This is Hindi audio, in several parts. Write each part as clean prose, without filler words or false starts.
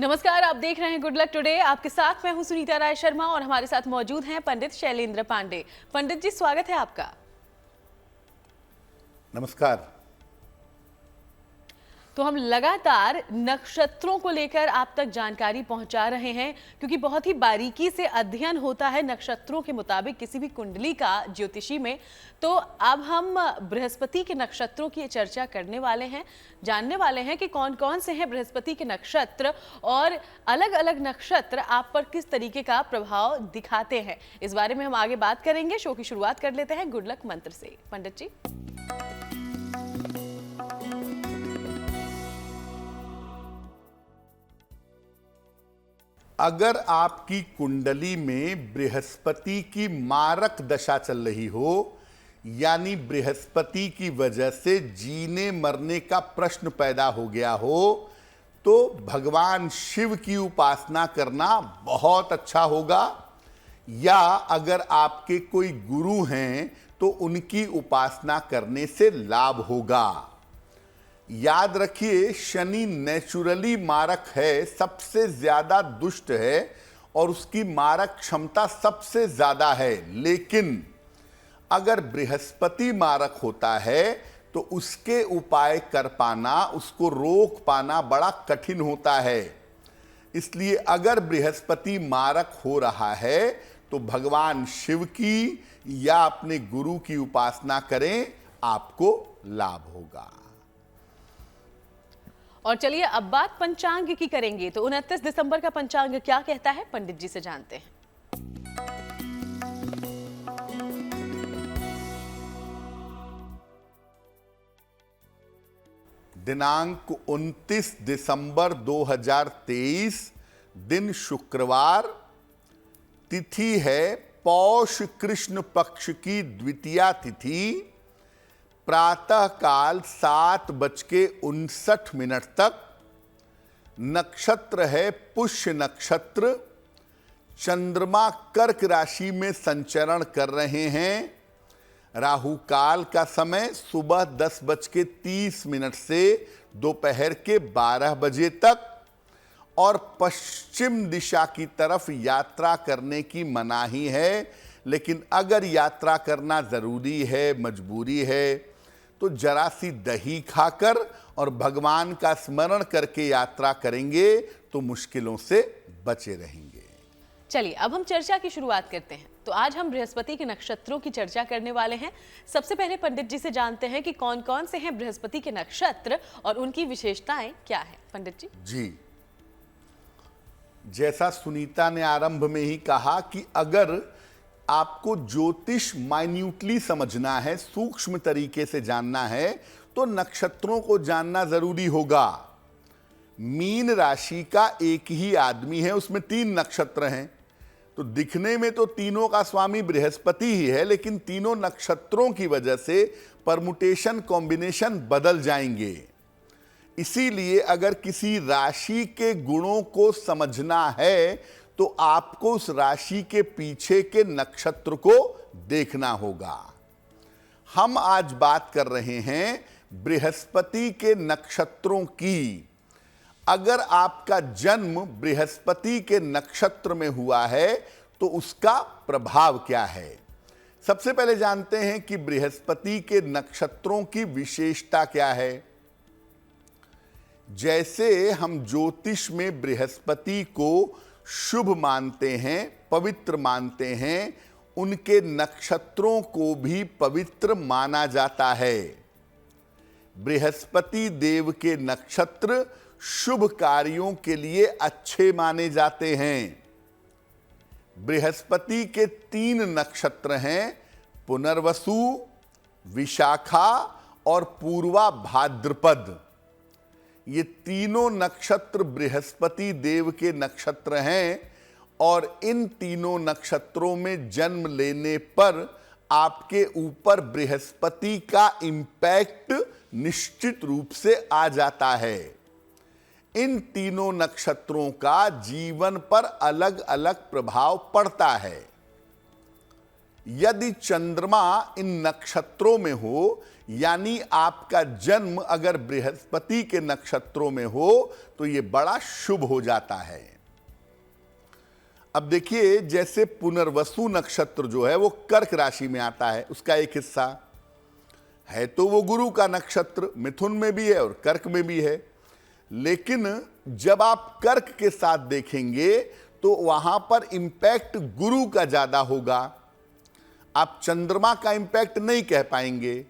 नमस्कार, आप देख रहे हैं गुड लक टुडे। आपके साथ मैं हूं सुनीता राय शर्मा और हमारे साथ मौजूद हैं पंडित शैलेंद्र पांडे। पंडित जी, स्वागत है आपका। नमस्कार। तो हम लगातार नक्षत्रों को लेकर आप तक जानकारी पहुंचा रहे हैं, क्योंकि बहुत ही बारीकी से अध्ययन होता है नक्षत्रों के मुताबिक किसी भी कुंडली का ज्योतिषी में। तो अब हम बृहस्पति के नक्षत्रों की चर्चा करने वाले हैं, जानने वाले हैं कि कौन कौन से हैं बृहस्पति के नक्षत्र और अलग अलग नक्षत्र आप पर किस तरीके का प्रभाव दिखाते हैं। इस बारे में हम आगे बात करेंगे। शो की शुरुआत कर लेते हैं गुड लक मंत्र से। पंडित जी, अगर आपकी कुंडली में बृहस्पति की मारक दशा चल रही हो, यानी बृहस्पति की वजह से जीने मरने का प्रश्न पैदा हो गया हो, तो भगवान शिव की उपासना करना बहुत अच्छा होगा। या अगर आपके कोई गुरु हैं तो उनकी उपासना करने से लाभ होगा। याद रखिए, शनि नेचुरली मारक है, सबसे ज्यादा दुष्ट है और उसकी मारक क्षमता सबसे ज्यादा है। लेकिन अगर बृहस्पति मारक होता है तो उसके उपाय कर पाना, उसको रोक पाना बड़ा कठिन होता है। इसलिए अगर बृहस्पति मारक हो रहा है तो भगवान शिव की या अपने गुरु की उपासना करें, आपको लाभ होगा। और चलिए अब बात पंचांग की करेंगे। तो 29 दिसंबर का पंचांग क्या कहता है, पंडित जी से जानते हैं। दिनांक 29 दिसंबर 2023, दिन शुक्रवार, तिथि है पौष कृष्ण पक्ष की द्वितीया तिथि, प्रातः काल 7:59 तक। नक्षत्र है पुष्य नक्षत्र। चंद्रमा कर्क राशि में संचरण कर रहे हैं। राहु काल का समय सुबह 10:30 से दोपहर के 12 बजे तक और पश्चिम दिशा की तरफ यात्रा करने की मनाही है। लेकिन अगर यात्रा करना जरूरी है, मजबूरी है, तो जरा सी दही खाकर और भगवान का स्मरण करके यात्रा करेंगे तो मुश्किलों से बचे रहेंगे। चलिए अब हम चर्चा की शुरुआत करते हैं। तो आज हम बृहस्पति के नक्षत्रों की चर्चा करने वाले हैं। सबसे पहले पंडित जी से जानते हैं कि कौन कौन से हैं बृहस्पति के नक्षत्र और उनकी विशेषताएं क्या है। पंडित जी जी, जैसा सुनीता ने आरंभ में ही कहा कि अगर आपको ज्योतिष माइन्यूटली समझना है, सूक्ष्म तरीके से जानना है, तो नक्षत्रों को जानना जरूरी होगा। मीन राशि का एक ही आदमी है, उसमें 3 नक्षत्र हैं, तो दिखने में तो तीनों का स्वामी बृहस्पति ही है, लेकिन तीनों नक्षत्रों की वजह से परमुटेशन, कॉम्बिनेशन बदल जाएंगे। इसीलिए अगर किसी राशि के गुणों को समझना है तो आपको उस राशि के पीछे के नक्षत्र को देखना होगा। हम आज बात कर रहे हैं बृहस्पति के नक्षत्रों की। अगर आपका जन्म बृहस्पति के नक्षत्र में हुआ है तो उसका प्रभाव क्या है। सबसे पहले जानते हैं कि बृहस्पति के नक्षत्रों की विशेषता क्या है। जैसे हम ज्योतिष में बृहस्पति को शुभ मानते हैं, पवित्र मानते हैं, उनके नक्षत्रों को भी पवित्र माना जाता है। बृहस्पति देव के नक्षत्र शुभ कार्यों के लिए अच्छे माने जाते हैं। बृहस्पति के 3 नक्षत्र हैं, पुनर्वसु, विशाखा और पूर्वा भाद्रपद। ये तीनों नक्षत्र बृहस्पति देव के नक्षत्र हैं और इन तीनों नक्षत्रों में जन्म लेने पर आपके ऊपर बृहस्पति का इम्पैक्ट निश्चित रूप से आ जाता है। इन तीनों नक्षत्रों का जीवन पर अलग अलग प्रभाव पड़ता है। यदि चंद्रमा इन नक्षत्रों में हो यानी आपका जन्म अगर बृहस्पति के नक्षत्रों में हो तो यह बड़ा शुभ हो जाता है। अब देखिए, जैसे पुनर्वसु नक्षत्र जो है वो कर्क राशि में आता है, उसका एक हिस्सा है तो वो गुरु का नक्षत्र, मिथुन में भी है और कर्क में भी है। लेकिन जब आप कर्क के साथ देखेंगे तो वहां पर इंपैक्ट गुरु का ज्यादा होगा, आप चंद्रमा का इंपैक्ट नहीं कह पाएंगे।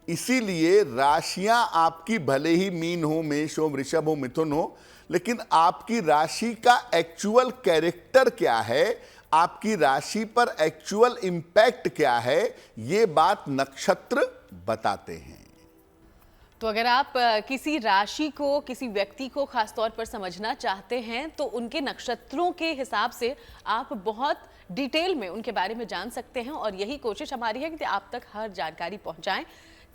इसीलिए राशियां आपकी भले ही मीन हो, मेष हो, वृषभ हो, मिथुन हो, लेकिन आपकी राशि का एक्चुअल कैरेक्टर क्या है, आपकी राशि पर एक्चुअल इंपैक्ट क्या है, ये बात नक्षत्र बताते हैं। तो अगर आप किसी राशि को, किसी व्यक्ति को खास तौर पर समझना चाहते हैं तो उनके नक्षत्रों के हिसाब से आप बहुत डिटेल में उनके बारे में जान सकते हैं, और यही कोशिश हमारी है कि आप तक हर जानकारी पहुंचाएं।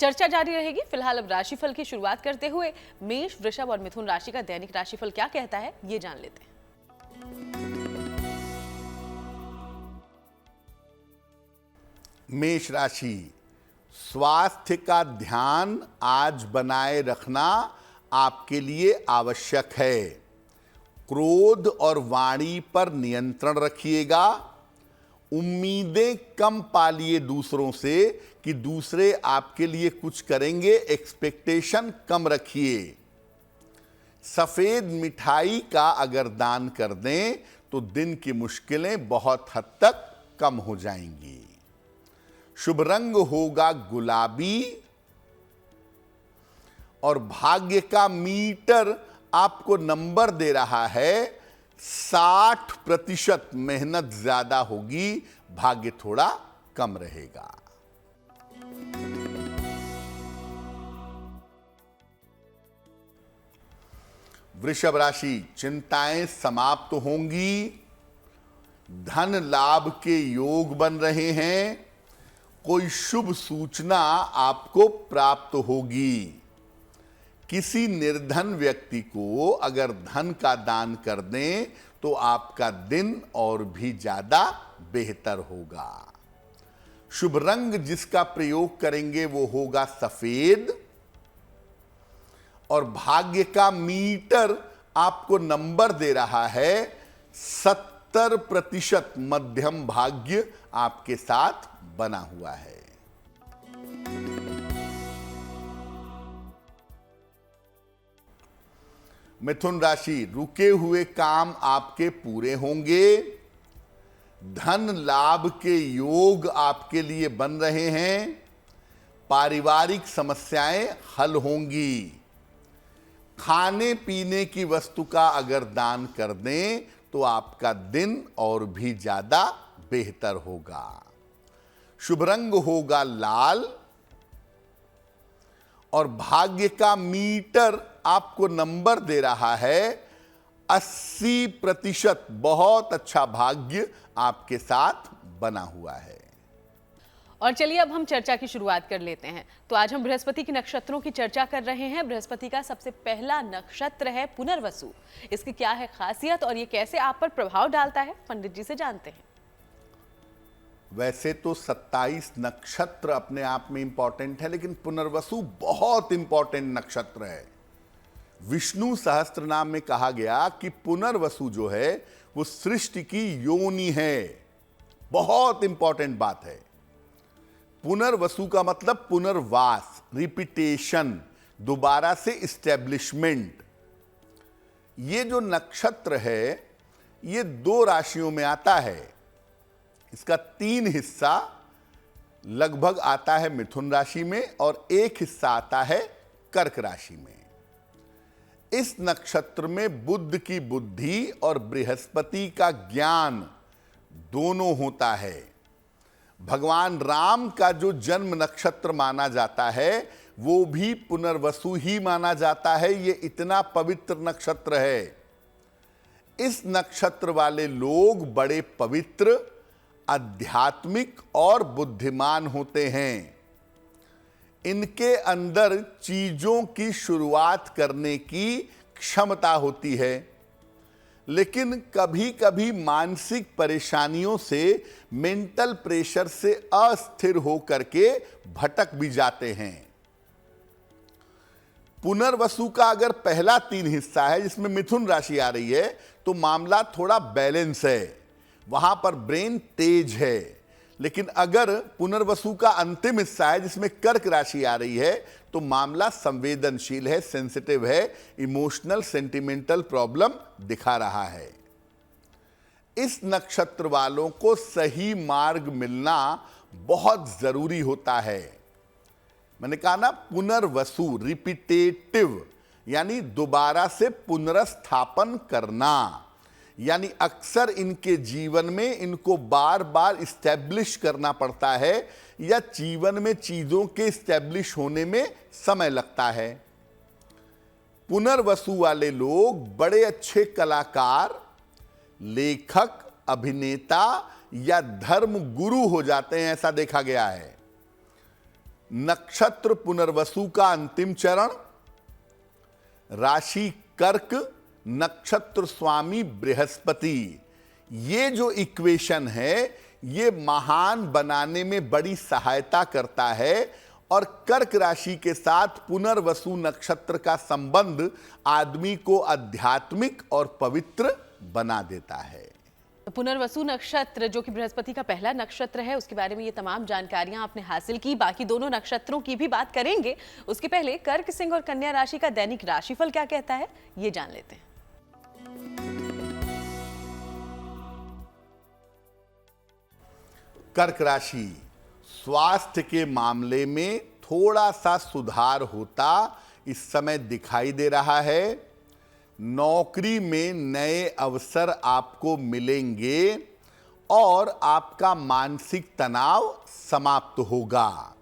चर्चा जारी रहेगी। फिलहाल अब राशिफल की शुरुआत करते हुए मेष, वृषभ और मिथुन राशि का दैनिक राशिफल क्या कहता है, ये जान लेते हैं। मेष राशि, स्वास्थ्य का ध्यान आज बनाए रखना आपके लिए आवश्यक है। क्रोध और वाणी पर नियंत्रण रखिएगा। उम्मीदें कम पालिए दूसरों से कि दूसरे आपके लिए कुछ करेंगे, एक्सपेक्टेशन कम रखिए। सफेद मिठाई का अगर दान कर दें तो दिन की मुश्किलें बहुत हद तक कम हो जाएंगी। शुभ रंग होगा गुलाबी और भाग्य का मीटर आपको नंबर दे रहा है 60%। मेहनत ज्यादा होगी, भाग्य थोड़ा कम रहेगा। वृषभ राशि, चिंताएं समाप्त होंगी। धन लाभ के योग बन रहे हैं। कोई शुभ सूचना आपको प्राप्त होगी। किसी निर्धन व्यक्ति को अगर धन का दान कर दें तो आपका दिन और भी ज्यादा बेहतर होगा। शुभ रंग जिसका प्रयोग करेंगे वो होगा सफेद और भाग्य का मीटर आपको नंबर दे रहा है 70%। मध्यम भाग्य आपके साथ बना हुआ है। मिथुन राशि, रुके हुए काम आपके पूरे होंगे। धन लाभ के योग आपके लिए बन रहे हैं। पारिवारिक समस्याएं हल होंगी। खाने पीने की वस्तु का अगर दान कर दें तो आपका दिन और भी ज्यादा बेहतर होगा। शुभ रंग होगा लाल और भाग्य का मीटर आपको नंबर दे रहा है 80%। बहुत अच्छा भाग्य आपके साथ बना हुआ है। और चलिए अब हम चर्चा की शुरुआत कर लेते हैं। तो आज हम बृहस्पति के नक्षत्रों की चर्चा कर रहे हैं। बृहस्पति का सबसे पहला नक्षत्र है पुनर्वसु। इसकी क्या है खासियत और ये कैसे आप पर प्रभाव डालता है, पंडित जी से जानते हैं। वैसे तो 27 नक्षत्र अपने आप में इंपॉर्टेंट है, लेकिन पुनर्वसु बहुत इंपॉर्टेंट नक्षत्र है। विष्णु सहस्त्र नाम में कहा गया कि पुनर्वसु जो है वो सृष्टि की योनि है। बहुत इंपॉर्टेंट बात है। पुनर्वसु का मतलब पुनर्वास, रिपीटेशन, दोबारा से इस्टेब्लिशमेंट। ये जो नक्षत्र है ये 2 राशियों में आता है। इसका 3 हिस्सा लगभग आता है मिथुन राशि में और 1 हिस्सा आता है कर्क राशि में। इस नक्षत्र में बुध की बुद्धि और बृहस्पति का ज्ञान दोनों होता है। भगवान राम का जो जन्म नक्षत्र माना जाता है वो भी पुनर्वसु ही माना जाता है। ये इतना पवित्र नक्षत्र है। इस नक्षत्र वाले लोग बड़े पवित्र, आध्यात्मिक और बुद्धिमान होते हैं। इनके अंदर चीजों की शुरुआत करने की क्षमता होती है, लेकिन कभी कभी मानसिक परेशानियों से, मेंटल प्रेशर से अस्थिर होकर के भटक भी जाते हैं। पुनर्वसु का अगर पहला 3 हिस्सा है जिसमें मिथुन राशि आ रही है तो मामला थोड़ा बैलेंस है, वहां पर ब्रेन तेज है। लेकिन अगर पुनर्वसु का अंतिम हिस्सा है जिसमें कर्क राशि आ रही है तो मामला संवेदनशील है, सेंसिटिव है, इमोशनल सेंटिमेंटल प्रॉब्लम दिखा रहा है। इस नक्षत्र वालों को सही मार्ग मिलना बहुत जरूरी होता है। मैंने कहा ना, पुनर्वसु रिपीटेटिव यानी दोबारा से पुनर्स्थापन करना, यानी अक्सर इनके जीवन में इनको बार बार इस्टेब्लिश करना पड़ता है या जीवन में चीजों के इस्टेब्लिश होने में समय लगता है। पुनर्वसु वाले लोग बड़े अच्छे कलाकार, लेखक, अभिनेता या धर्म गुरु हो जाते हैं, ऐसा देखा गया है। नक्षत्र पुनर्वसु का अंतिम चरण, राशि कर्क, नक्षत्र स्वामी बृहस्पति, ये जो इक्वेशन है ये महान बनाने में बड़ी सहायता करता है। और कर्क राशि के साथ पुनर्वसु नक्षत्र का संबंध आदमी को आध्यात्मिक और पवित्र बना देता है। पुनर्वसु नक्षत्र जो कि बृहस्पति का पहला नक्षत्र है, उसके बारे में ये तमाम जानकारियां आपने हासिल की। बाकी दोनों नक्षत्रों की भी बात करेंगे, उसके पहले कर्क, सिंह और कन्या राशि का दैनिक राशिफल क्या कहता है ये जान लेते हैं। कर्क राशि, स्वास्थ्य के मामले में थोड़ा सा सुधार होता इस समय दिखाई दे रहा है। नौकरी में नए अवसर आपको मिलेंगे और आपका मानसिक तनाव समाप्त होगा।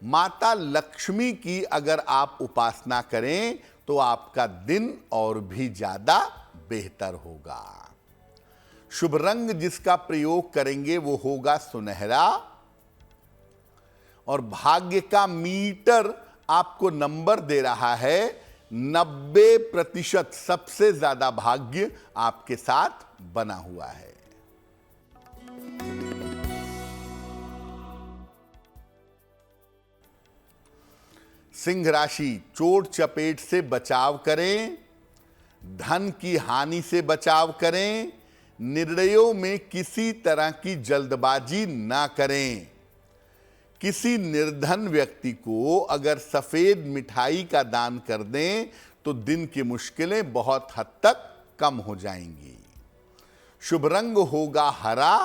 माता लक्ष्मी की अगर आप उपासना करें तो आपका दिन और भी ज्यादा बेहतर होगा। शुभ रंग जिसका प्रयोग करेंगे वो होगा सुनहरा, और भाग्य का मीटर आपको नंबर दे रहा है 90%, सबसे ज्यादा भाग्य आपके साथ बना हुआ है। सिंह राशि, चोट चपेट से बचाव करें, धन की हानि से बचाव करें, निर्णयों में किसी तरह की जल्दबाजी ना करें। किसी निर्धन व्यक्ति को अगर सफेद मिठाई का दान कर दें तो दिन की मुश्किलें बहुत हद तक कम हो जाएंगी। शुभ रंग होगा हरा,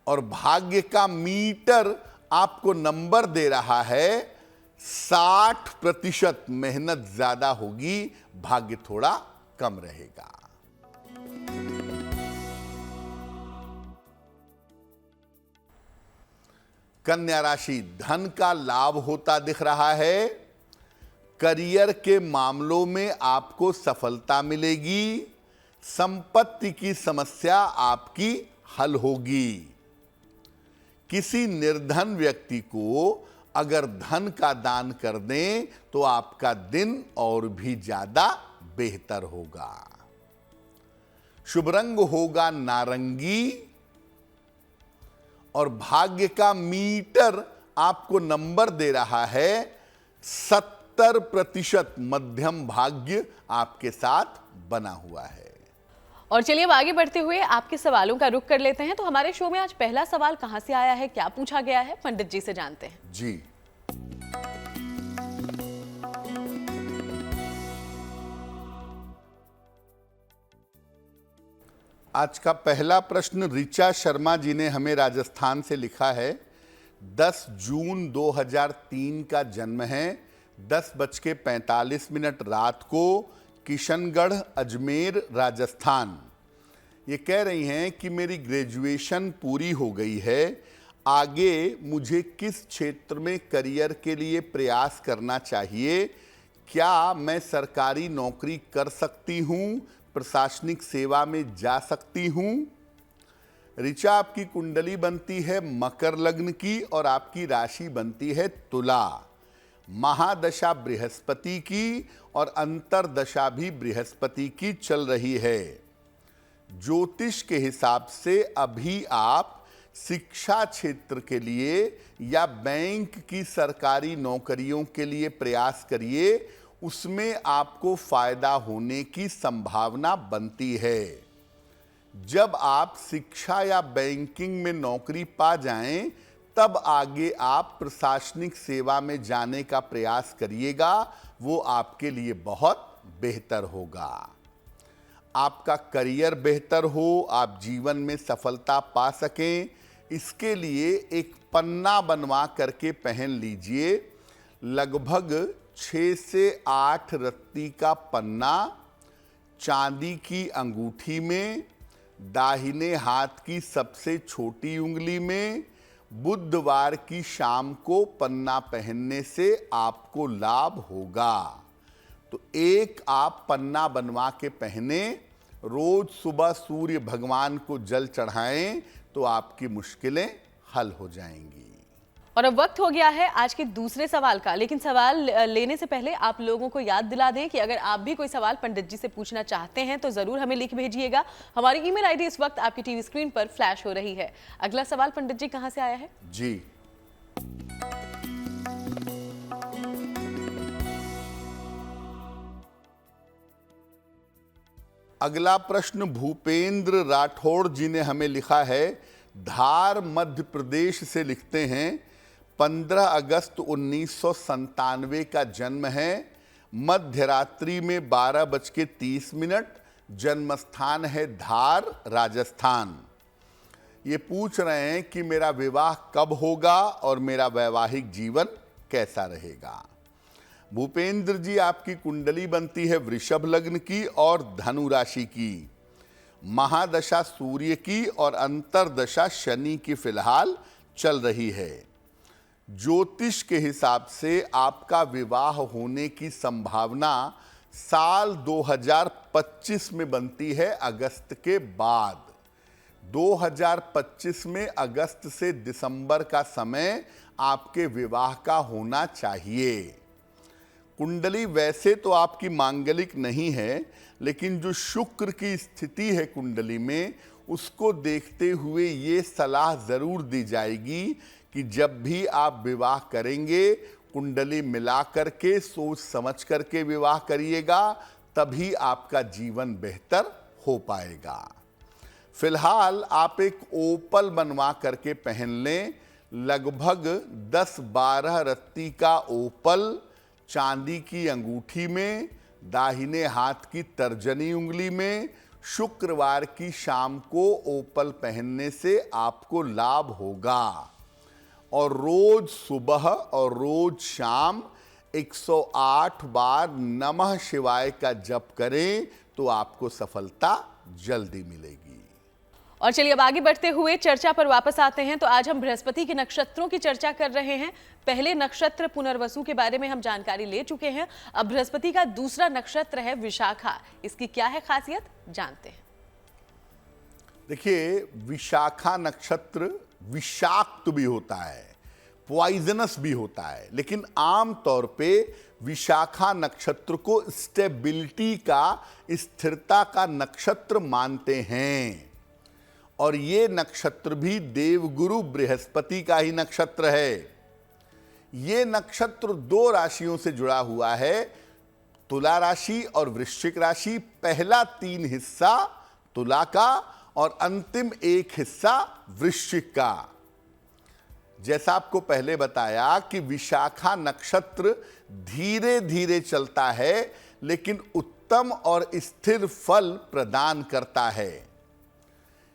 और भाग्य का मीटर आपको नंबर दे रहा है 60%। मेहनत ज्यादा होगी, भाग्य थोड़ा कम रहेगा। कन्या राशि, धन का लाभ होता दिख रहा है। करियर के मामलों में आपको सफलता मिलेगी। संपत्ति की समस्या आपकी हल होगी। किसी निर्धन व्यक्ति को अगर धन का दान कर दें तो आपका दिन और भी ज्यादा बेहतर होगा। शुभ रंग होगा नारंगी, और भाग्य का मीटर आपको नंबर दे रहा है 70%। मध्यम भाग्य आपके साथ बना हुआ है। और चलिए अब आगे बढ़ते हुए आपके सवालों का रुख कर लेते हैं। तो हमारे शो में आज पहला सवाल कहां से आया है, क्या पूछा गया है, पंडित जी से जानते हैं। जी, आज का पहला प्रश्न ऋचा शर्मा जी ने हमें राजस्थान से लिखा है। 10 जून 2003 का जन्म है। 10:45 रात को, किशनगढ़, अजमेर, राजस्थान। ये कह रही हैं कि मेरी ग्रेजुएशन पूरी हो गई है, आगे मुझे किस क्षेत्र में करियर के लिए प्रयास करना चाहिए? क्या मैं सरकारी नौकरी कर सकती हूँ? प्रशासनिक सेवा में जा सकती हूँ? ऋचा, आपकी कुंडली बनती है मकर लग्न की और आपकी राशि बनती है तुला। महादशा बृहस्पति की और अंतरदशा भी बृहस्पति की चल रही है। ज्योतिष के हिसाब से अभी आप शिक्षा क्षेत्र के लिए या बैंक की सरकारी नौकरियों के लिए प्रयास करिए, उसमें आपको फायदा होने की संभावना बनती है। जब आप शिक्षा या बैंकिंग में नौकरी पा जाएं, तब आगे आप प्रशासनिक सेवा में जाने का प्रयास करिएगा, वो आपके लिए बहुत बेहतर होगा। आपका करियर बेहतर हो, आप जीवन में सफलता पा सकें, इसके लिए एक पन्ना बनवा करके पहन लीजिए। लगभग 6 से 8 रत्ती का पन्ना चांदी की अंगूठी में, दाहिने हाथ की सबसे छोटी उंगली में, बुधवार की शाम को पन्ना पहनने से आपको लाभ होगा। तो एक आप पन्ना बनवा के पहने, रोज सुबह सूर्य भगवान को जल चढ़ाएं, तो आपकी मुश्किलें हल हो जाएंगी। और अब वक्त हो गया है आज के दूसरे सवाल का, लेकिन सवाल लेने से पहले आप लोगों को याद दिला दें कि अगर आप भी कोई सवाल पंडित जी से पूछना चाहते हैं तो जरूर हमें लिख भेजिएगा। हमारी ईमेल आईडी इस वक्त आपकी टीवी स्क्रीन पर फ्लैश हो रही है। अगला सवाल पंडित जी कहां से आया है? जी, अगला प्रश्न भूपेंद्र राठौड़ जी ने हमें लिखा है। धार मध्य प्रदेश से लिखते हैं। 15 अगस्त 1997 का जन्म है। मध्य रात्रि में 12:30। जन्म स्थान है धार, राजस्थान। ये पूछ रहे हैं कि मेरा विवाह कब होगा और मेरा वैवाहिक जीवन कैसा रहेगा। भूपेंद्र जी, आपकी कुंडली बनती है वृषभ लग्न की और धनु राशि की। महादशा सूर्य की और अंतरदशा शनि की फिलहाल चल रही है। ज्योतिष के हिसाब से आपका विवाह होने की संभावना साल 2025 में बनती है, अगस्त के बाद। 2025 में अगस्त से दिसंबर का समय आपके विवाह का होना चाहिए। कुंडली वैसे तो आपकी मांगलिक नहीं है, लेकिन जो शुक्र की स्थिति है कुंडली में, उसको देखते हुए ये सलाह जरूर दी जाएगी कि जब भी आप विवाह करेंगे, कुंडली मिला करके सोच समझ करके विवाह करिएगा, तभी आपका जीवन बेहतर हो पाएगा। फिलहाल आप एक ओपल बनवा करके पहन लें। लगभग 10-12 रत्ती का ओपल चांदी की अंगूठी में, दाहिने हाथ की तर्जनी उंगली में, शुक्रवार की शाम को ओपल पहनने से आपको लाभ होगा। और रोज सुबह और रोज शाम 108 बार नमः शिवाय का जप करें, तो आपको सफलता जल्दी मिलेगी। और चलिए अब आगे बढ़ते हुए चर्चा पर वापस आते हैं। तो आज हम बृहस्पति के नक्षत्रों की चर्चा कर रहे हैं। पहले नक्षत्र पुनर्वसु के बारे में हम जानकारी ले चुके हैं। अब बृहस्पति का दूसरा नक्षत्र है विशाखा। इसकी क्या है खासियत, जानते हैं। देखिए, विशाखा नक्षत्र विषाक्त भी होता है, पॉइजनस भी होता है, लेकिन आम तौर पे विशाखा नक्षत्र को स्टेबिलिटी का, स्थिरता का नक्षत्र मानते हैं। और ये नक्षत्र भी देवगुरु बृहस्पति का ही नक्षत्र है। ये नक्षत्र 2 राशियों से जुड़ा हुआ है, तुला राशि और वृश्चिक राशि। पहला 3 हिस्सा तुला का और अंतिम 1 हिस्सा वृश्चिक का। जैसा आपको पहले बताया कि विशाखा नक्षत्र धीरे धीरे चलता है, लेकिन उत्तम और स्थिर फल प्रदान करता है।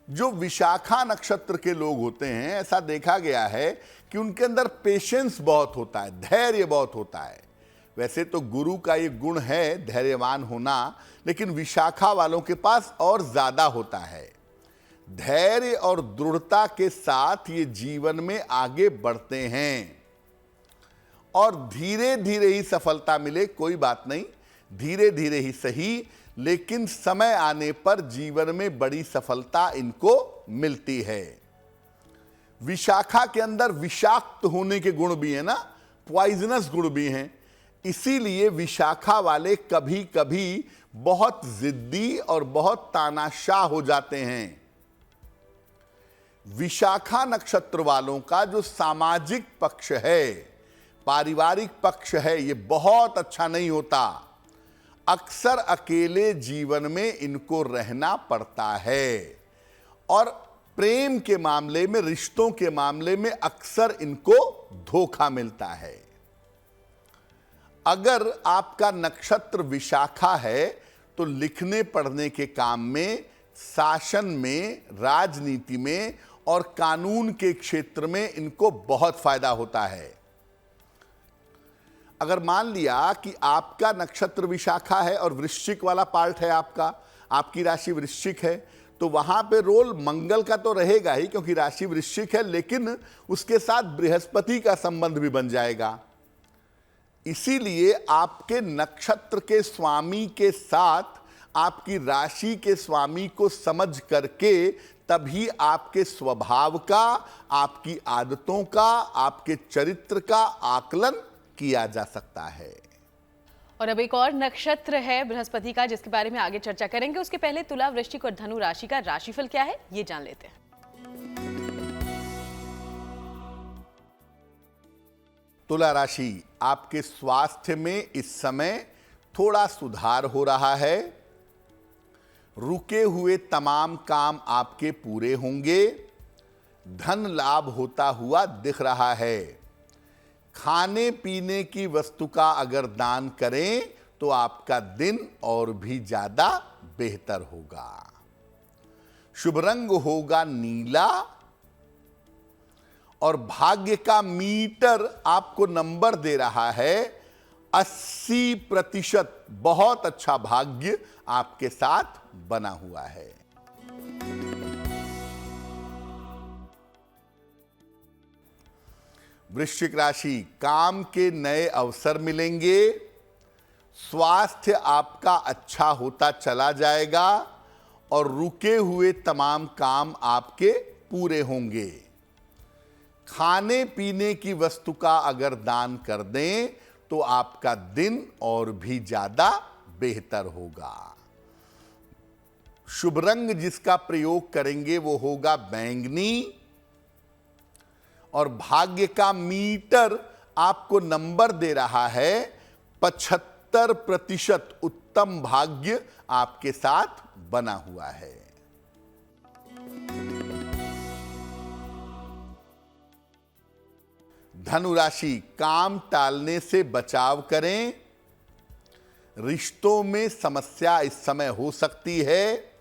जो विशाखा नक्षत्र के लोग होते हैं, ऐसा देखा गया है कि उनके अंदर पेशेंस बहुत होता है, धैर्य बहुत होता है। वैसे तो गुरु का ये गुण है धैर्यवान होना, लेकिन विशाखा वालों के पास और ज्यादा होता है। धैर्य और दृढ़ता के साथ ये जीवन में आगे बढ़ते हैं। और धीरे धीरे ही सफलता मिले कोई बात नहीं, धीरे धीरे ही सही, लेकिन समय आने पर जीवन में बड़ी सफलता इनको मिलती है। विशाखा के अंदर विषाक्त होने के गुण भी है ना, पॉइजनस गुण भी हैं। इसीलिए विशाखा वाले कभी कभी बहुत जिद्दी और बहुत तानाशाह हो जाते हैं। विशाखा नक्षत्र वालों का जो सामाजिक पक्ष है, पारिवारिक पक्ष है, ये बहुत अच्छा नहीं होता। अक्सर अकेले जीवन में इनको रहना पड़ता है और प्रेम के मामले में, रिश्तों के मामले में अक्सर इनको धोखा मिलता है। अगर आपका नक्षत्र विशाखा है तो लिखने पढ़ने के काम में, शासन में, राजनीति में और कानून के क्षेत्र में इनको बहुत फायदा होता है। अगर मान लिया कि आपका नक्षत्र विशाखा है और वृश्चिक वाला पार्ट है आपका, आपकी राशि वृश्चिक है, तो वहां पे रोल मंगल का तो रहेगा ही क्योंकि राशि वृश्चिक है, लेकिन उसके साथ बृहस्पति का संबंध भी बन जाएगा। इसीलिए आपके नक्षत्र के स्वामी के साथ आपकी राशि के स्वामी को समझ करके तभी आपके स्वभाव का, आपकी आदतों का, आपके चरित्र का आकलन किया जा सकता है। और अब एक और नक्षत्र है बृहस्पति का, जिसके बारे में आगे चर्चा करेंगे। उसके पहले तुला, वृश्चिक और धनु राशि का राशिफल क्या है, ये जान लेते हैं। तुला राशि, आपके स्वास्थ्य में इस समय थोड़ा सुधार हो रहा है। रुके हुए तमाम काम आपके पूरे होंगे। धन लाभ होता हुआ दिख रहा है। खाने पीने की वस्तु का अगर दान करें तो आपका दिन और भी ज्यादा बेहतर होगा। शुभ रंग होगा नीला और भाग्य का मीटर आपको नंबर दे रहा है 80%। बहुत अच्छा भाग्य आपके साथ बना हुआ है। वृश्चिक राशि, काम के नए अवसर मिलेंगे। स्वास्थ्य आपका अच्छा होता चला जाएगा और रुके हुए तमाम काम आपके पूरे होंगे। खाने पीने की वस्तु का अगर दान कर दें तो आपका दिन और भी ज्यादा बेहतर होगा। शुभ रंग जिसका प्रयोग करेंगे वो होगा बैंगनी और भाग्य का मीटर आपको नंबर दे रहा है 75%। उत्तम भाग्य आपके साथ बना हुआ है। धनु राशि, काम टालने से बचाव करें। रिश्तों में समस्या इस समय हो सकती है।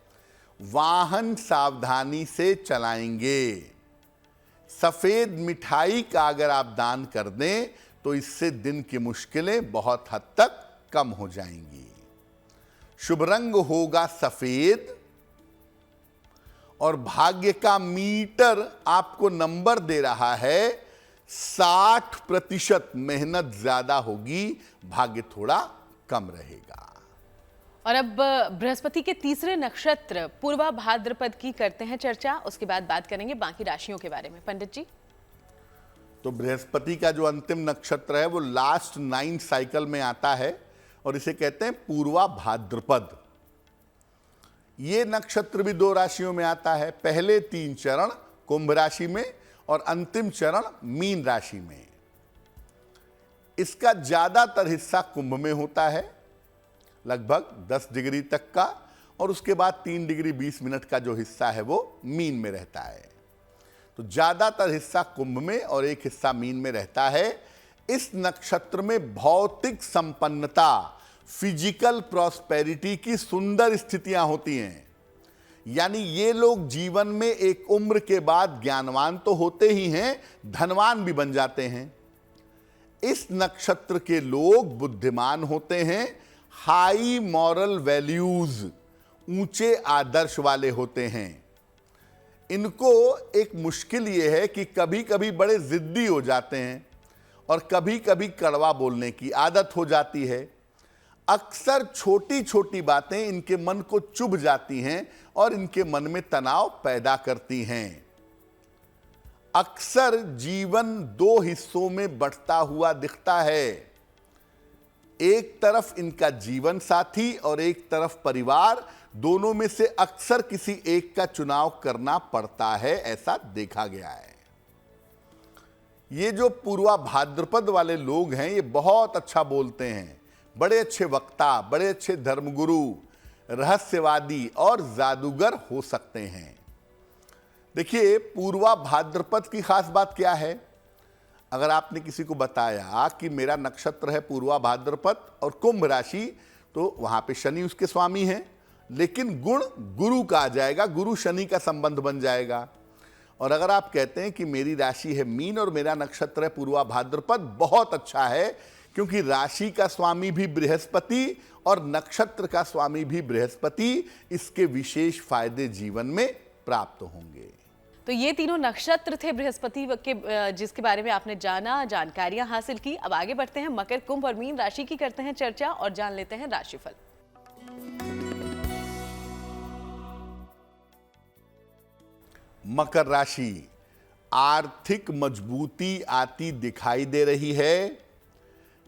वाहन सावधानी से चलाएंगे। सफेद मिठाई का अगर आप दान कर दें तो इससे दिन की मुश्किलें बहुत हद तक कम हो जाएंगी। शुभ रंग होगा सफेद और भाग्य का मीटर आपको नंबर दे रहा है 60%। मेहनत ज्यादा होगी, भाग्य थोड़ा कम रहेगा। और अब बृहस्पति के तीसरे नक्षत्र पूर्वा भाद्रपद की करते हैं चर्चा। उसके बाद बात करेंगे बाकी राशियों के बारे में। पंडित जी, तो बृहस्पति का जो अंतिम नक्षत्र है वो लास्ट 9 साइकिल में आता है और इसे कहते हैं पूर्वा भाद्रपद। ये नक्षत्र भी 2 राशियों में आता है। पहले 3 चरण कुंभ राशि में और अंतिम चरण मीन राशि में। इसका ज्यादातर हिस्सा कुंभ में होता है, लगभग 10 डिग्री तक का, और उसके बाद 3 डिग्री 20 मिनट का जो हिस्सा है वो मीन में रहता है। तो ज्यादातर हिस्सा कुंभ में और एक हिस्सा मीन में रहता है। इस नक्षत्र में भौतिक संपन्नता, फिजिकल प्रॉस्पेरिटी की सुंदर स्थितियां होती हैं। यानी ये लोग जीवन में एक उम्र के बाद ज्ञानवान तो होते ही हैं, धनवान भी बन जाते हैं। इस नक्षत्र के लोग बुद्धिमान होते हैं, हाई मॉरल वैल्यूज, ऊंचे आदर्श वाले होते हैं। इनको एक मुश्किल ये है कि कभी कभी बड़े जिद्दी हो जाते हैं और कभी कभी कड़वा बोलने की आदत हो जाती है। अक्सर छोटी छोटी बातें इनके मन को चुभ जाती हैं और इनके मन में तनाव पैदा करती हैं। अक्सर जीवन 2 हिस्सों में बंटता हुआ दिखता है। एक तरफ इनका जीवन साथी और एक तरफ परिवार दोनों में से अक्सर किसी एक का चुनाव करना पड़ता है, ऐसा देखा गया है। ये जो पूर्वा भाद्रपद वाले लोग हैं, ये बहुत अच्छा बोलते हैं, बड़े अच्छे वक्ता, बड़े अच्छे धर्मगुरु, रहस्यवादी और जादूगर हो सकते हैं। देखिए, पूर्वा भाद्रपद की खास बात क्या है? अगर आपने किसी को बताया कि मेरा नक्षत्र है पूर्वा भाद्रपद और कुंभ राशि, तो वहां पे शनि उसके स्वामी हैं, लेकिन गुण गुरु का आ जाएगा, गुरु शनि का संबंध बन जाएगा। और अगर आप कहते हैं कि मेरी राशि है मीन और मेरा नक्षत्र है पूर्वा भाद्रपद, बहुत अच्छा है, क्योंकि राशि का स्वामी भी बृहस्पति और नक्षत्र का स्वामी भी बृहस्पति, इसके विशेष फायदे जीवन में प्राप्त होंगे। तो ये तीनों नक्षत्र थे बृहस्पति के, जिसके बारे में आपने जाना, जानकारियां हासिल की। अब आगे बढ़ते हैं, मकर, कुंभ और मीन राशि की करते हैं चर्चा और जान लेते हैं राशिफल। मकर राशि, आर्थिक मजबूती आती दिखाई दे रही है।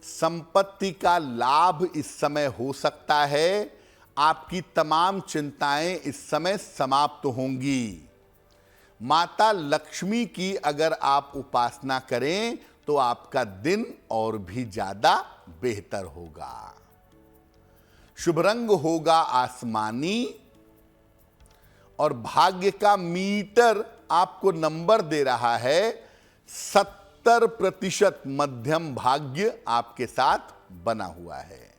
संपत्ति का लाभ इस समय हो सकता है। आपकी तमाम चिंताएं इस समय समाप्त होंगी। माता लक्ष्मी की अगर आप उपासना करें तो आपका दिन और भी ज्यादा बेहतर होगा। शुभ रंग होगा आसमानी और भाग्य का मीटर आपको नंबर दे रहा है 70% मध्यम भाग्य आपके साथ बना हुआ है।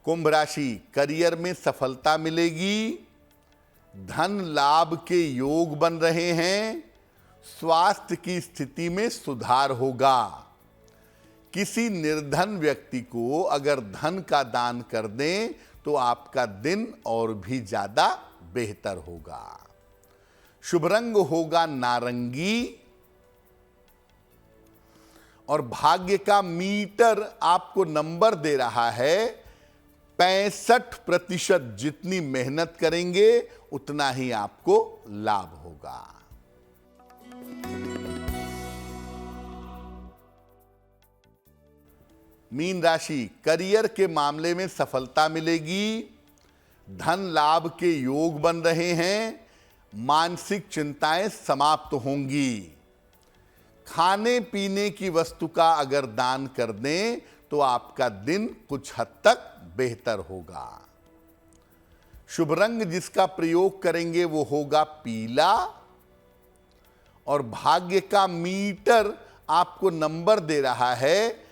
कुंभ राशि, करियर में सफलता मिलेगी। धन लाभ के योग बन रहे हैं। स्वास्थ्य की स्थिति में सुधार होगा। किसी निर्धन व्यक्ति को अगर धन का दान कर दें तो आपका दिन और भी ज्यादा बेहतर होगा। शुभ रंग होगा नारंगी और भाग्य का मीटर आपको नंबर दे रहा है 65%। जितनी मेहनत करेंगे उतना ही आपको लाभ होगा। मीन राशि, करियर के मामले में सफलता मिलेगी। धन लाभ के योग बन रहे हैं। मानसिक चिंताएं समाप्त होंगी। खाने पीने की वस्तु का अगर दान कर दें तो आपका दिन कुछ हद तक बेहतर होगा। शुभ रंग जिसका प्रयोग करेंगे वो होगा पीला और भाग्य का मीटर आपको नंबर दे रहा है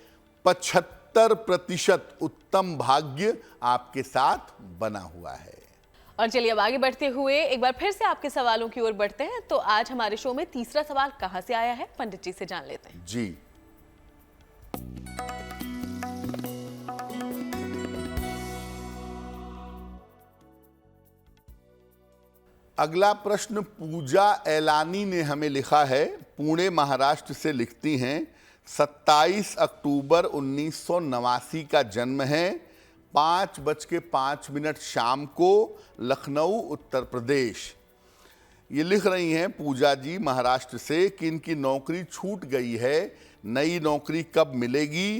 75%। उत्तम भाग्य आपके साथ बना हुआ है। और चलिए अब आगे बढ़ते हुए एक बार फिर से आपके सवालों की ओर बढ़ते हैं। तो आज हमारे शो में तीसरा सवाल कहां से आया है, पंडित जी से जान लेते हैं। जी, अगला प्रश्न पूजा एलानी ने हमें लिखा है। पुणे महाराष्ट्र से लिखती हैं। 27 अक्टूबर 1989 का जन्म है। 5:05 शाम को लखनऊ उत्तर प्रदेश। ये लिख रही हैं पूजा जी महाराष्ट्र से कि इनकी नौकरी छूट गई है। नई नौकरी कब मिलेगी?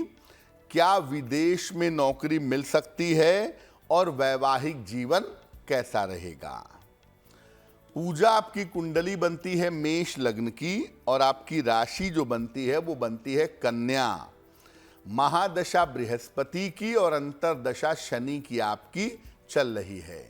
क्या विदेश में नौकरी मिल सकती है? और वैवाहिक जीवन कैसा रहेगा? पूजा, आपकी कुंडली बनती है मेष लग्न की और आपकी राशि जो बनती है वो बनती है कन्या। महादशा बृहस्पति की और अंतरदशा शनि की आपकी चल रही है।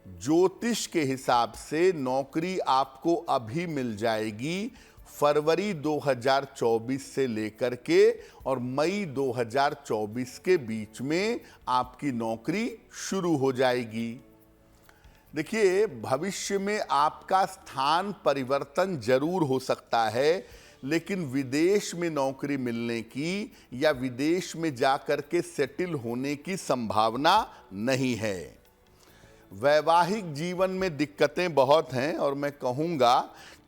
ज्योतिष के हिसाब से नौकरी आपको अभी मिल जाएगी फरवरी 2024 से लेकर के और मई 2024 के बीच में आपकी नौकरी शुरू हो जाएगी। देखिए, भविष्य में आपका स्थान परिवर्तन जरूर हो सकता है, लेकिन विदेश में नौकरी मिलने की या विदेश में जाकर के सेटल होने की संभावना नहीं है। वैवाहिक जीवन में दिक्कतें बहुत हैं और मैं कहूँगा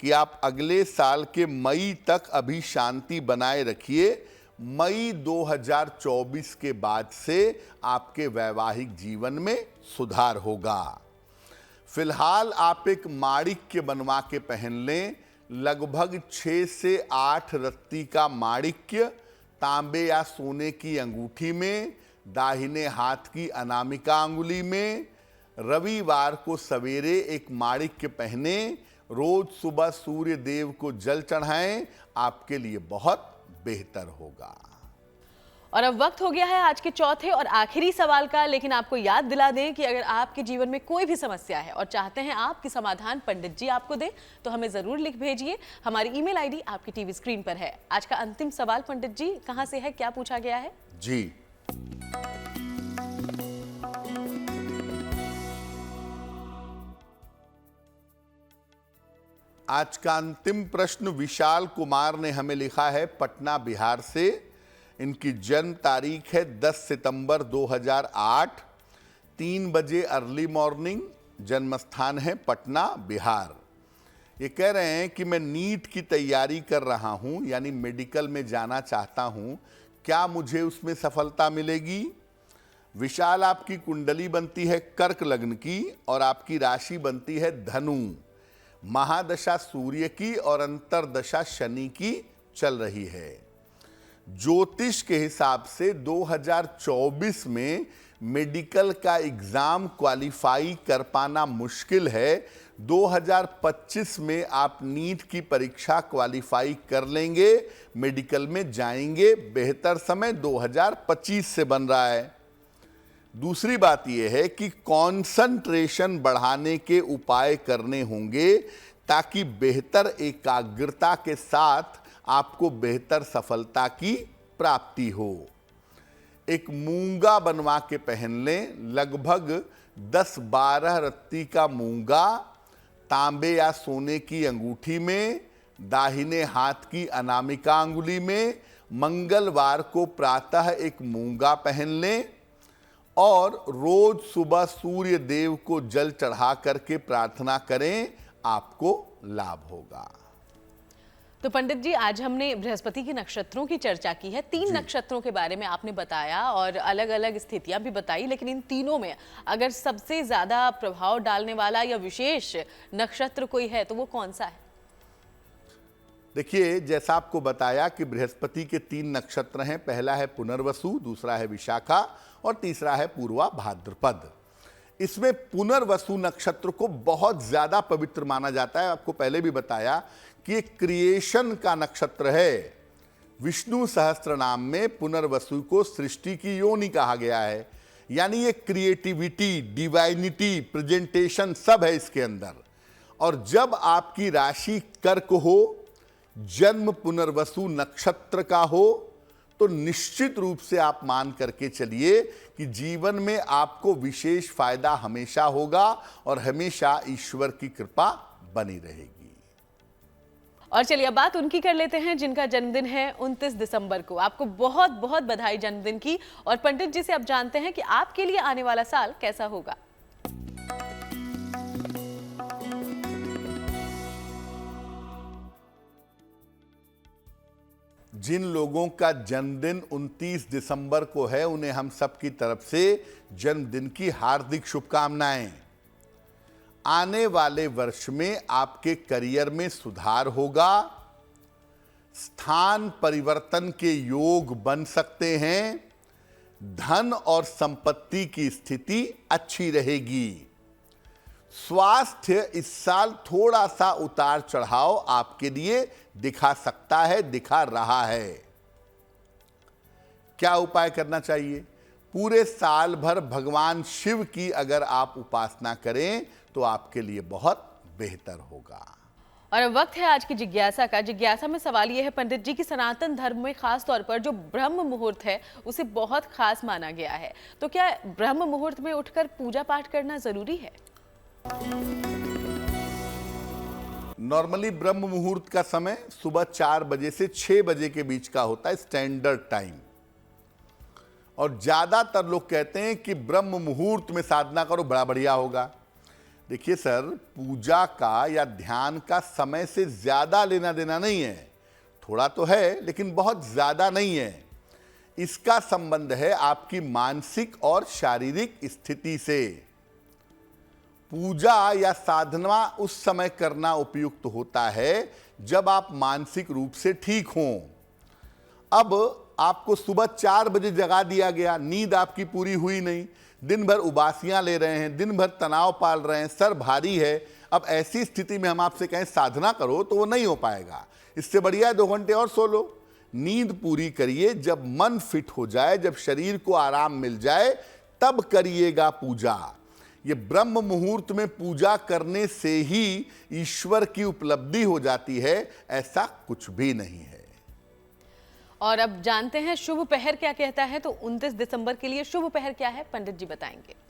कि आप अगले साल के मई तक अभी शांति बनाए रखिए। मई 2024 के बाद से आपके वैवाहिक जीवन में सुधार होगा। फिलहाल आप एक माणिक्य बनवा के पहन लें। लगभग 6 से 8 रत्ती का माणिक्य तांबे या सोने की अंगूठी में, दाहिने हाथ की अनामिका अंगुली में। रविवार को सवेरे एक माणिक्य पहने, रोज सुबह सूर्य देव को जल चढ़ाएं, आपके लिए बहुत बेहतर होगा। और अब वक्त हो गया है आज के चौथे और आखिरी सवाल का, लेकिन आपको याद दिला दें कि अगर आपके जीवन में कोई भी समस्या है और चाहते हैं आपकी समाधान पंडित जी आपको दें, तो हमें जरूर लिख भेजिए। हमारी ईमेल आईडी आपकी टीवी स्क्रीन पर है। आज का अंतिम सवाल पंडित जी कहां से है, क्या पूछा गया है? जी, आज का अंतिम प्रश्न विशाल कुमार ने हमें लिखा है, पटना बिहार से। इनकी जन्म तारीख है 10 सितंबर 2008, 3 बजे अर्ली मॉर्निंग। जन्म स्थान है पटना बिहार। ये कह रहे हैं कि मैं नीट की तैयारी कर रहा हूं, यानी मेडिकल में जाना चाहता हूं, क्या मुझे उसमें सफलता मिलेगी? विशाल, आपकी कुंडली बनती है कर्क लग्न की और आपकी राशि बनती है धनु। महादशा सूर्य की और अंतरदशा शनि की चल रही है। ज्योतिष के हिसाब से 2024 में मेडिकल का एग्जाम क्वालिफाई कर पाना मुश्किल है। 2025 में आप नीट की परीक्षा क्वालिफाई कर लेंगे, मेडिकल में जाएंगे। बेहतर समय 2025 से बन रहा है। दूसरी बात यह है कि कंसंट्रेशन बढ़ाने के उपाय करने होंगे ताकि बेहतर एकाग्रता के साथ आपको बेहतर सफलता की प्राप्ति हो। एक मूंगा बनवा के पहन लें, लगभग 10-12 रत्ती का मूंगा, तांबे या सोने की अंगूठी में, दाहिने हाथ की अनामिका अंगुली में। मंगलवार को प्रातः एक मूंगा पहन लें और रोज सुबह सूर्य देव को जल चढ़ा करके प्रार्थना करें, आपको लाभ होगा। तो पंडित जी, आज हमने बृहस्पति के नक्षत्रों की चर्चा की है। 3 नक्षत्रों के बारे में आपने बताया और अलग अलग स्थितियां भी बताई, लेकिन इन तीनों में अगर सबसे ज्यादा प्रभाव डालने वाला या विशेष नक्षत्र कोई है तो वो कौन सा है? देखिए, जैसा आपको बताया कि बृहस्पति के 3 नक्षत्र हैं। पहला है पुनर्वसु, दूसरा है विशाखा और तीसरा है पूर्वा भाद्रपद। इसमें पुनर्वसु नक्षत्र को बहुत ज्यादा पवित्र माना जाता है। आपको पहले भी बताया कि ये क्रिएशन का नक्षत्र है। विष्णु सहस्त्र नाम में पुनर्वसु को सृष्टि की योनि कहा गया है, यानी ये क्रिएटिविटी, डिवाइनिटी, प्रेजेंटेशन सब है इसके अंदर। और जब आपकी राशि कर्क हो, जन्म पुनर्वसु नक्षत्र का हो, तो निश्चित रूप से आप मान करके चलिए कि जीवन में आपको विशेष फायदा हमेशा होगा और हमेशा ईश्वर की कृपा बनी रहेगी। और चलिए अब बात उनकी कर लेते हैं जिनका जन्मदिन है 29 दिसंबर को। आपको बहुत बहुत बधाई जन्मदिन की। और पंडित जी से अब जानते हैं कि आपके लिए आने वाला साल कैसा होगा। जिन लोगों का जन्मदिन 29 दिसंबर को है, उन्हें हम सबकी तरफ से जन्मदिन की हार्दिक शुभकामनाएं। आने वाले वर्ष में आपके करियर में सुधार होगा, स्थान परिवर्तन के योग बन सकते हैं, धन और संपत्ति की स्थिति अच्छी रहेगी। स्वास्थ्य इस साल थोड़ा सा उतार चढ़ाव आपके लिए दिखा सकता है, दिखा रहा है। क्या उपाय करना चाहिए? पूरे साल भर भगवान शिव की अगर आप उपासना करें तो आपके लिए बहुत बेहतर होगा। और अब वक्त है आज की जिज्ञासा का। जिज्ञासा में सवाल यह है पंडित जी कि सनातन धर्म में खास तौर पर जो ब्रह्म मुहूर्त है उसे बहुत खास माना गया है, तो क्या ब्रह्म मुहूर्त में उठकर पूजा पाठ करना जरूरी है? नॉर्मली ब्रह्म मुहूर्त का समय सुबह 4 बजे से 6 बजे के बीच का होता है, स्टैंडर्ड टाइम। और ज्यादातर लोग कहते हैं कि ब्रह्म मुहूर्त में साधना करो, बड़ा बढ़िया होगा। देखिए सर, पूजा का या ध्यान का समय से ज्यादा लेना देना नहीं है। थोड़ा तो है लेकिन बहुत ज्यादा नहीं है। इसका संबंध है आपकी मानसिक और शारीरिक स्थिति से। पूजा या साधना उस समय करना उपयुक्त होता है जब आप मानसिक रूप से ठीक हों। अब आपको सुबह 4 बजे जगा दिया गया, नींद आपकी पूरी हुई नहीं, दिन भर उबासियां ले रहे हैं, दिन भर तनाव पाल रहे हैं, सर भारी है। अब ऐसी स्थिति में हम आपसे कहें साधना करो तो वो नहीं हो पाएगा। इससे बढ़िया है 2 घंटे और सो लो। नींद पूरी करिए, जब मन फिट हो जाए, जब शरीर को आराम मिल जाए, तब करिएगा पूजा। ये ब्रह्म मुहूर्त में पूजा करने से ही ईश्वर की उपलब्धि हो जाती है, ऐसा कुछ भी नहीं है। और अब जानते हैं शुभ पहर क्या कहता है। तो 29 दिसंबर के लिए शुभ पहर क्या है, पंडित जी बताएंगे।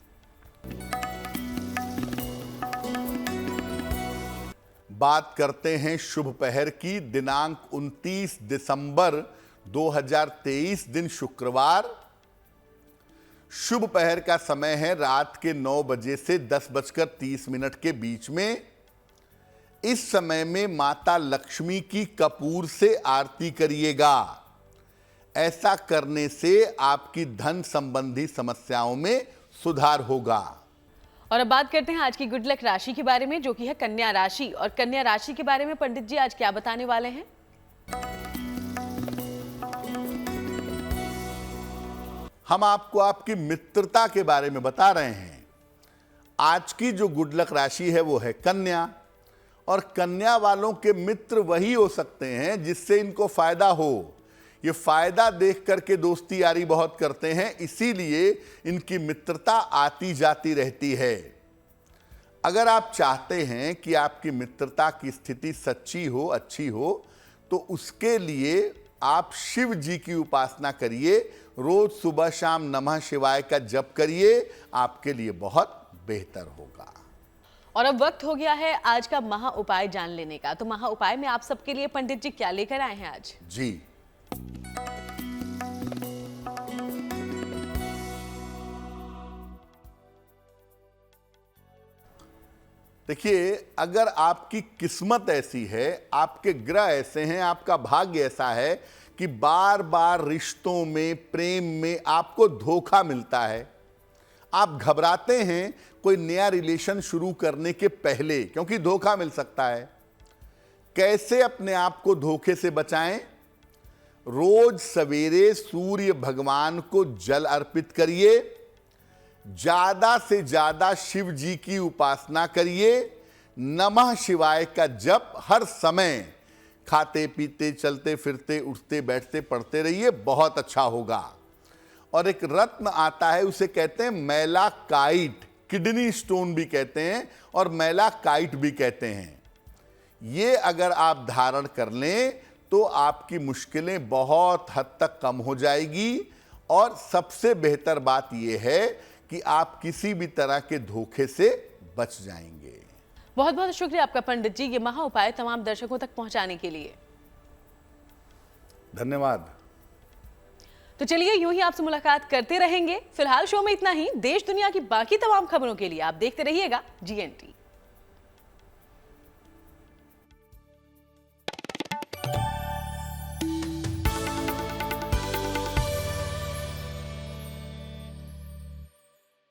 बात करते हैं शुभ पहर की। दिनांक 29 दिसंबर 2023 दिन शुक्रवार। शुभ पहर का समय है रात के 9 बजे से 10:30 के बीच में। इस समय में माता लक्ष्मी की कपूर से आरती करिएगा। ऐसा करने से आपकी धन संबंधी समस्याओं में सुधार होगा। और अब बात करते हैं आज की गुड लक राशि के बारे में, जो कि है कन्या राशि। और कन्या राशि के बारे में पंडित जी आज क्या बताने वाले हैं? हम आपको आपकी मित्रता के बारे में बता रहे हैं। आज की जो गुड लक राशि है वो है कन्या। और कन्या वालों के मित्र वही हो सकते हैं जिससे इनको फायदा हो। ये फायदा देख करके दोस्ती यारी बहुत करते हैं, इसीलिए इनकी मित्रता आती जाती रहती है। अगर आप चाहते हैं कि आपकी मित्रता की स्थिति सच्ची हो, अच्छी हो, तो उसके लिए आप शिव जी की उपासना करिए। रोज सुबह शाम नमः शिवाय का जप करिए, आपके लिए बहुत बेहतर होगा। और अब वक्त हो गया है आज का महा उपाय जान लेने का। तो महा उपाय में आप सबके लिए पंडित जी क्या लेकर आए हैं आज? जी, देखिए, अगर आपकी किस्मत ऐसी है, आपके ग्रह ऐसे हैं, आपका भाग्य ऐसा है कि बार बार रिश्तों में, प्रेम में आपको धोखा मिलता है, आप घबराते हैं कोई नया रिलेशन शुरू करने के पहले, क्योंकि धोखा मिल सकता है। कैसे अपने आप को धोखे से बचाएं? रोज सवेरे सूर्य भगवान को जल अर्पित करिए, ज्यादा से ज्यादा शिव जी की उपासना करिए, नमः शिवाय का जप हर समय खाते पीते, चलते फिरते, उठते बैठते पढ़ते रहिए, बहुत अच्छा होगा। और एक रत्न आता है, उसे कहते हैं मैलाकाइट, किडनी स्टोन भी कहते हैं और मैलाकाइट भी कहते हैं। ये अगर आप धारण कर लें तो आपकी मुश्किलें बहुत हद तक कम हो जाएगी। और सबसे बेहतर बात यह है कि आप किसी भी तरह के धोखे से बच जाएंगे। बहुत बहुत शुक्रिया आपका पंडित जी, ये महा उपाय तमाम दर्शकों तक पहुंचाने के लिए। धन्यवाद। तो चलिए यूं ही आपसे मुलाकात करते रहेंगे। फिलहाल शो में इतना ही। देश दुनिया की बाकी तमाम खबरों के लिए आप देखते रहिएगा GNT।